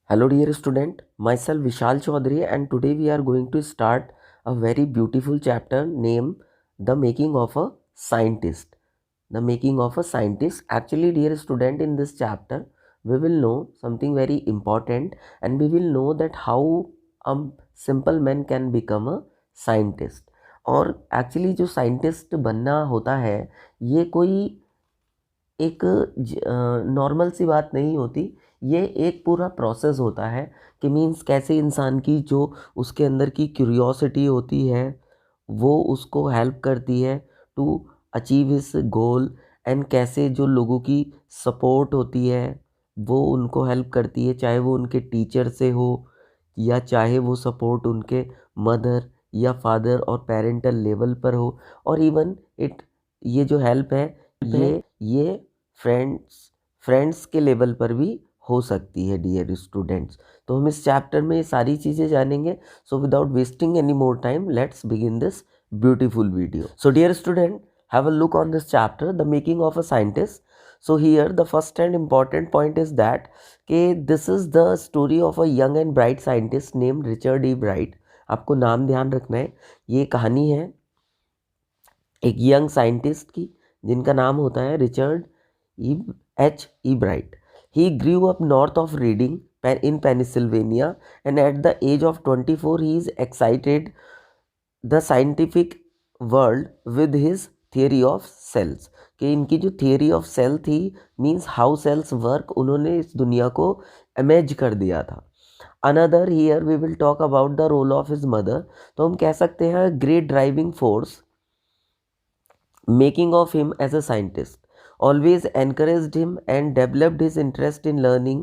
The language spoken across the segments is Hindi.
Hello dear student, myself Vishal Chaudhary and today we are going to start a very beautiful chapter named The Making of a Scientist. The Making of a Scientist. Actually dear student, in this chapter we will know something very important and we will know that how a simple man can become a scientist. और एक्चुअली जो साइंटिस्ट बनना होता है ये कोई एक नॉर्मल सी बात नहीं होती, ये एक पूरा प्रोसेस होता है कि मीन्स कैसे इंसान की जो उसके अंदर की क्यूरियोसिटी होती है वो उसको हेल्प करती है to achieve his goal, and कैसे जो लोगों की सपोर्ट होती है वो उनको हेल्प करती है, चाहे वो उनके टीचर से हो या चाहे वो सपोर्ट उनके मदर या फादर और पेरेंटल लेवल पर हो, और इवन इट ये जो हेल्प है ये फ्रेंड्स के लेवल पर भी हो सकती है डियर स्टूडेंट्स। तो हम इस चैप्टर में ये सारी चीज़ें जानेंगे। So without wasting any more time let's begin this beautiful video. So dear student, have a look on this chapter the making of a scientist. So here the first and important point is that कि this is the story of a young and bright scientist named Richard E Bright. आपको नाम ध्यान रखना है, ये कहानी है एक यंग साइंटिस्ट की जिनका नाम होता है Richard E. Bright. He grew up north of Reading in Pennsylvania, and at the age of 24 he is excited the scientific world with his theory of cells। कि इनकी जो थियरी ऑफ सेल थी मीन्स हाउ सेल्स वर्क, उन्होंने इस दुनिया को इमेज कर दिया था। Another here we will talk about the role of his mother. तो हम कह सकते हैं great driving force making of him as a scientist, always encouraged him and developed his interest in learning,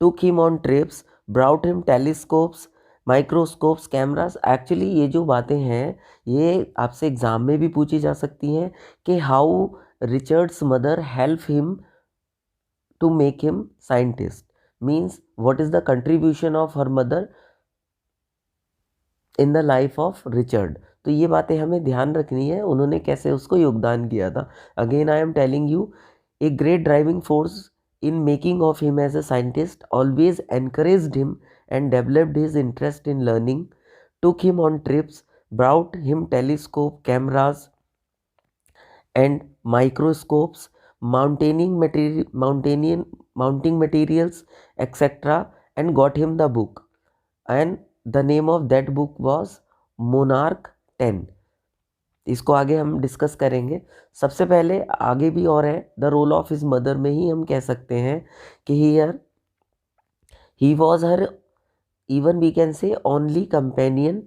took him on trips, brought him telescopes, microscopes, cameras. Actually ये जो बातें हैं ये आपसे एग्ज़ाम में भी पूछी जा सकती हैं कि how Richard's mother help him to make him scientist, means what is the contribution of her mother in the life of Richard. तो ये बातें हमें ध्यान रखनी है, उन्होंने कैसे उसको योगदान किया था। Again I am telling you, a great driving force in making of him as a scientist, always encouraged him and developed his interest in learning, took him on trips, brought him telescope, cameras and microscopes, mounting materials, etc., and got him the book. And the name of that book was monarch 10। इसको आगे हम डिस्कस करेंगे। सबसे पहले आगे भी और है, the role of his mother में ही हम कह सकते हैं कि here he was her even we can say only companion.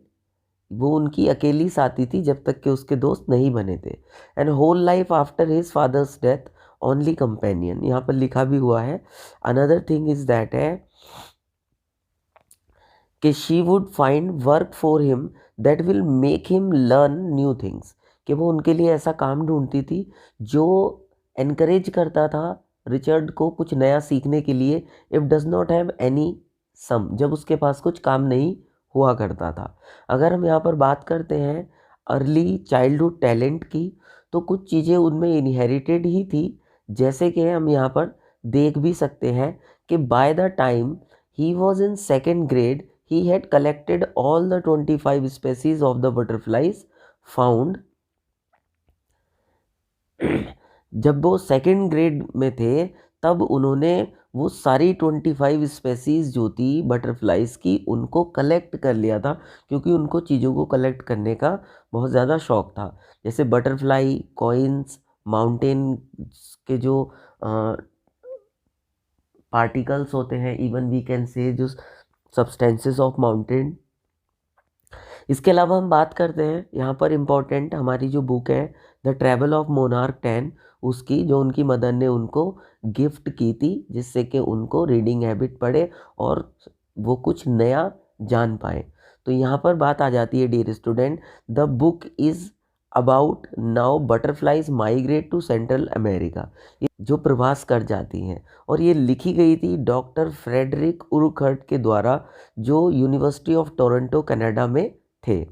वो उनकी अकेली साथी थी जब तक कि उसके दोस्त नहीं बने थे। And whole life after his father's death only companion, यहाँ पर लिखा भी हुआ है। अनदर थिंग इज दैट है कि she would find work for him that will make him learn new things, कि वो उनके लिए ऐसा काम ढूंढती थी जो एनकरेज करता था रिचर्ड को कुछ नया सीखने के लिए। If does not have any some, जब उसके पास कुछ काम नहीं हुआ करता था। अगर हम यहाँ पर बात करते हैं अर्ली चाइल्डहुड टैलेंट की, तो कुछ चीज़ें उनमें इनहेरिटेड ही थी, जैसे कि हम यहाँ पर देख भी सकते हैं कि by the time he was in second grade he had collected all the 25 species of the butterflies found। जब वो सेकेंड ग्रेड में थे तब उन्होंने वो सारी 25 स्पेसीज जो थी बटरफ्लाइज की उनको कलेक्ट कर लिया था, क्योंकि उनको चीज़ों को कलेक्ट करने का बहुत ज़्यादा शौक था। जैसे बटरफ्लाई, कॉइन्स, माउंटेन के जो पार्टिकल्स होते हैं, इवन वी कैन से जो सब्सटेंसेस ऑफ माउंटेन। इसके अलावा हम बात करते हैं यहाँ पर इम्पॉर्टेंट हमारी जो बुक है द ट्रैवल ऑफ मोनार्क 10, उसकी जो उनकी मदर ने उनको गिफ्ट की थी, जिससे कि उनको रीडिंग हैबिट पड़े और वो कुछ नया जान पाए। तो यहाँ पर बात आ जाती है dear student, the book is about now butterflies migrate to central America, जो प्रवास कर जाती हैं। और ये लिखी गई थी डॉक्टर फ्रेडरिक उरुखर्ट के द्वारा, जो यूनिवर्सिटी ऑफ टोरंटो कनाडा में थे।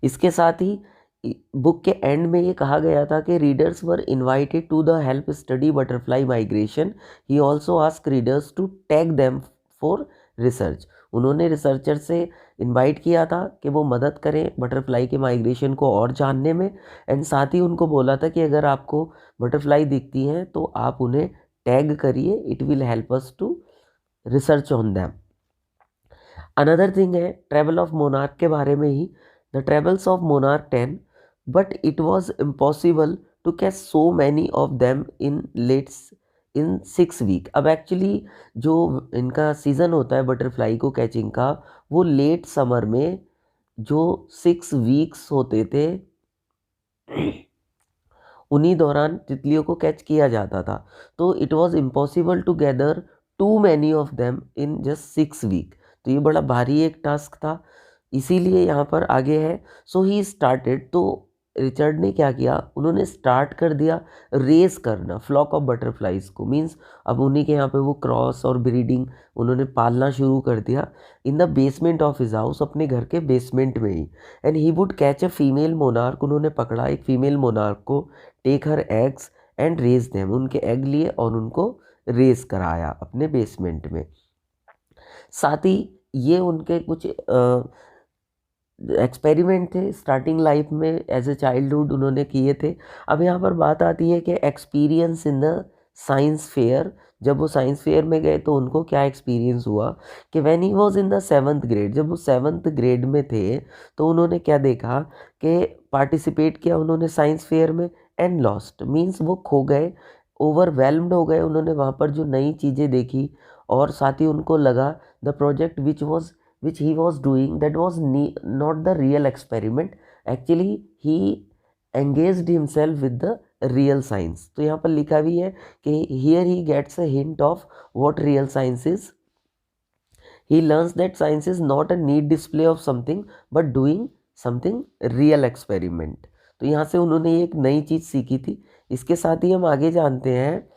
इसके साथ ही बुक के एंड में ये कहा गया था कि readers were invited to the help study butterfly migration. He also ask readers to tag them for research. उन्होंने रिसर्चर से इनवाइट किया था कि वो मदद करें बटरफ्लाई के माइग्रेशन को और जानने में, एंड साथ ही उनको बोला था कि अगर आपको बटरफ्लाई दिखती हैं तो आप उन्हें टैग करिए, it will help us to research on them. Another thing है ट्रेवल ऑफ मोनार्क के बारे में ही, the travels of monarch 10, but it was impossible to catch so many of them in 6 week. अब एक्चुअली जो इनका सीज़न होता है बटरफ्लाई को कैचिंग का, वो लेट समर में जो 6 वीक्स होते थे उन्हीं दौरान तितलियों को कैच किया जाता था। तो it was impossible to gather too many of them in just 6 week. तो ये बड़ा भारी एक टास्क था, इसीलिए यहाँ पर आगे है। सो ही स्टार्टेड, तो रिचर्ड ने क्या किया, उन्होंने स्टार्ट कर दिया रेस करना फ्लॉक ऑफ बटरफ्लाइज को। मीन्स अब उन्हीं के यहाँ पे वो क्रॉस और ब्रीडिंग उन्होंने पालना शुरू कर दिया in the basement of his house, अपने घर के बेसमेंट में ही। And he would catch a female monarch, उन्होंने पकड़ा एक फीमेल मोनार्क को, take her eggs and raise them, उनके एग लिए और उनको रेस कराया अपने बेसमेंट में। साथ ही ये उनके कुछ एक्सपेरिमेंट थे स्टार्टिंग लाइफ में, एज ए चाइल्डहुड उन्होंने किए थे। अब यहाँ पर बात आती है कि experience in the science fair. जब वो साइंस फेयर में गए तो उनको क्या एक्सपीरियंस हुआ कि when he was in the 7th grade, जब वो 7th ग्रेड में थे तो उन्होंने क्या देखा कि पार्टिसिपेट किया उन्होंने साइंस फेयर में, एंड लॉस्ट, मीन्स वो खो गए, ओवरवेल्म्ड हो गए। उन्होंने वहाँ पर जो नई चीज़ें देखी और साथ ही उनको लगा the project which he was doing, that was not the real experiment, actually he engaged himself with the real science। तो यहाँ पर लिखा भी है कि here he gets a hint of what real science is, he learns that science is not a neat display of something but doing something real experiment। तो यहाँ से उन्होंने एक नई चीज़ सीखी थी। इसके साथ ही हम आगे जानते हैं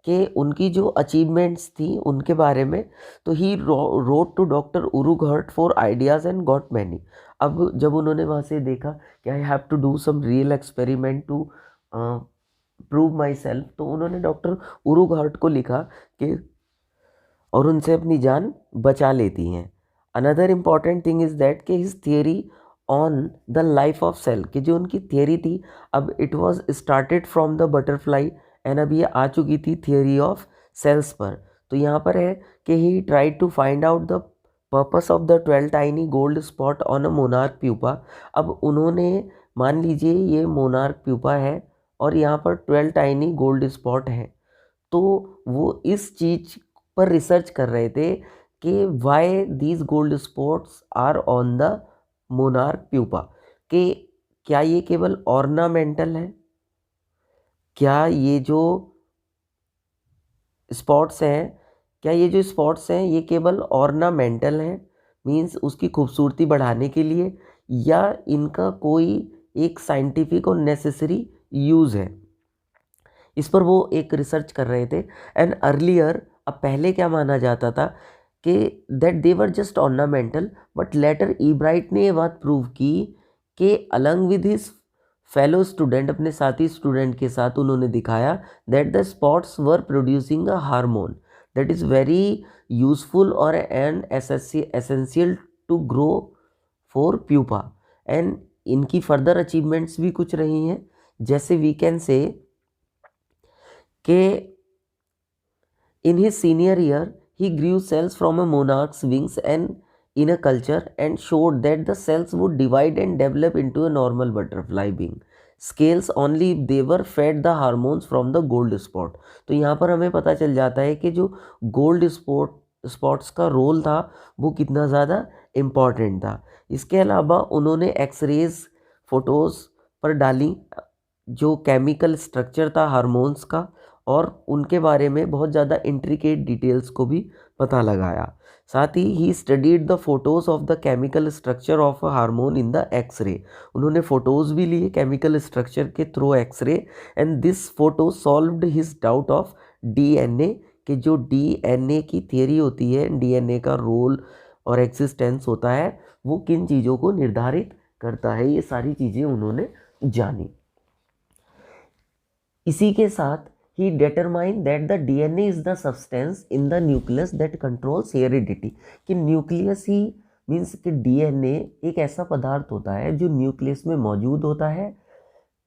कि उनकी जो अचीवमेंट्स थी उनके बारे में। तो he wrote to doctor Urquhart for ideas and got many. अब जब उन्होंने वहाँ से देखा कि I have to do some real experiment to prove myself, तो उन्होंने डॉक्टर उरुघर्ट को लिखा कि और उनसे अपनी जान बचा लेती हैं। Another important thing is that कि his theory on the life of cell, कि जो उनकी थियरी थी, अब it was started from the butterfly and अब ये आ चुकी थी थियरी ऑफ सेल्स पर। तो यहाँ पर है कि he tried to find out the purpose of the 12 tiny gold spot on a monarch pupa. अब उन्होंने मान लीजिए ये मोनार्क प्यूपा है और यहाँ पर 12 टाइनी गोल्ड स्पॉट है, तो वो इस चीज़ पर रिसर्च कर रहे थे कि why these gold spots are on the monarch pupa, कि क्या ये केवल ऑर्नामेंटल है, क्या ये जो स्पॉट्स हैं, क्या ये जो स्पॉट्स हैं ये केवल ऑर्नामेंटल हैं, मीन्स उसकी खूबसूरती बढ़ाने के लिए, या इनका कोई एक साइंटिफिक और नेसेसरी यूज़ है। इस पर वो एक रिसर्च कर रहे थे। एंड अर्लियर, अब पहले क्या माना जाता था कि that they were just ornamental, but later Ebright ने ये बात प्रूव की कि along with his fellow student, अपने साथी स्टूडेंट के साथ उन्होंने दिखाया that the spots were producing a hormone that is very useful और and essential to grow for pupa. And इनकी फर्दर अचीवमेंट्स भी कुछ रही हैं, जैसे वी कैन से कि in his senior year he grew cells from a monarch's wings and in a culture and showed that the cells would divide and develop into a normal butterfly wing scales only if they were fed the hormones from the gold spot। तो यहाँ पर हमें पता चल जाता है कि जो गोल्ड स्पॉट्स का रोल था वो कितना ज़्यादा इम्पॉर्टेंट था। इसके अलावा उन्होंने एक्सरेज फोटोज़ पर डाली जो केमिकल स्ट्रक्चर था हार्मोन्स का, और उनके बारे में बहुत ज़्यादा इंट्रिकेट डिटेल्स को भी पता लगाया। साथ ही studied the photos of the chemical structure of a hormone in the x-ray. उन्होंने फ़ोटोज़ भी लिए केमिकल स्ट्रक्चर के through x-ray, and this photo solved his doubt of DNA, कि जो डीएनए की थियरी होती है, डीएनए का रोल और एग्जिस्टेंस होता है, वो किन चीज़ों को निर्धारित करता है, ये सारी चीज़ें उन्होंने जानी। इसी के साथ he determined that the DNA is the substance in the nucleus that controls heredity. कि न्यूक्लियस ही मीन्स कि डीएनए एक ऐसा पदार्थ होता है जो न्यूक्लियस में मौजूद होता है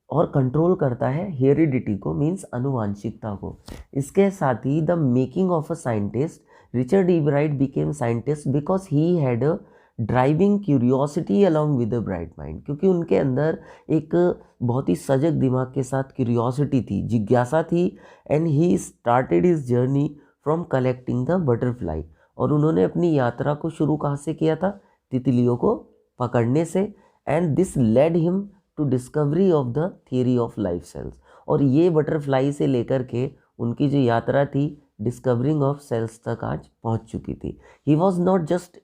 और कंट्रोल करता है हेरिडिटी को, मीन्स अनुवांशिकता को. इसके साथ ही the making of a scientist, Richard E Bright became scientist because he had a driving curiosity along with a bright mind. क्योंकि उनके अंदर एक बहुत ही सजग दिमाग के साथ क्यूरियोसिटी थी, जिज्ञासा थी. And he started his journey from collecting the butterfly. और उन्होंने अपनी यात्रा को शुरू कहाँ से किया था? तितलियों को पकड़ने से. And this led him to discovery of the theory of life cells. और ये बटरफ्लाई से लेकर के उनकी जो यात्रा थी डिस्कवरिंग ऑफ सेल्स तक आज पहुंच चुकी थी. He was not just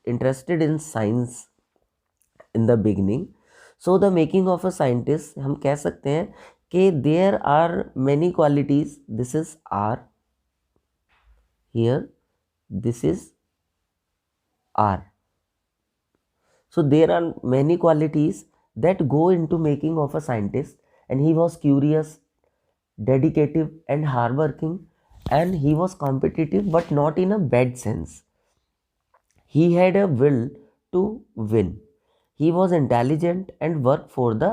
interested in science in the beginning. So the making of a scientist, हम कह सकते हैं कि there are many qualities. This is R, here this is R. So there are many qualities that go into making of a scientist, and he was curious, dedicated and hardworking, and he was competitive but not in a bad sense. He had a will to win. He was intelligent and worked for the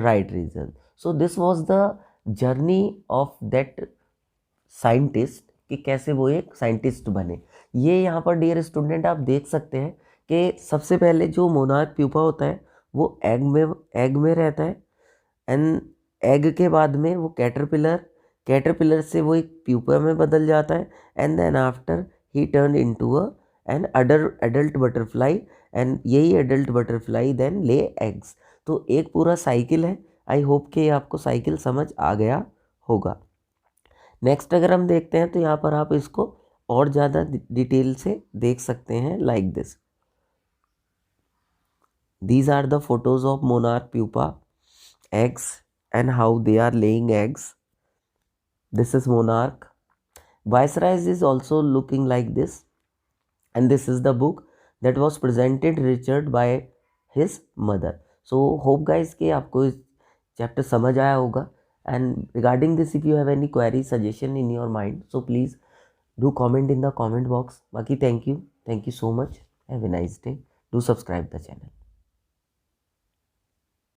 right reason. So this was the journey of that scientist कि कैसे वो एक साइंटिस्ट बने. ये यहाँ पर डियर स्टूडेंट आप देख सकते हैं कि सबसे पहले जो मोनार्क प्यूपा होता है वो एग में रहता है. एंड एग के बाद में वो कैटरपिलर से वो एक प्यूपा में बदल जाता है. And then after he turn into an adult butterfly. And यही adult butterfly then lay eggs. तो एक पूरा साइकिल है. आई होप कि आपको साइकिल समझ आ गया होगा. नेक्स्ट अगर हम देखते हैं तो यहाँ पर आप इसको और ज़्यादा डिटेल से देख सकते हैं like this. These are the photos of monarch pupa eggs and how they are laying eggs. This is monarch. Viceroy is also looking like this. And this is the book that was presented Richard by his mother. So hope guys कि आपको इस चैप्टर समझ आया होगा. And regarding this, if you have any query, suggestion in your mind, so please do comment in the comment box. Baki thank you so much. Have a nice day. Do subscribe the channel.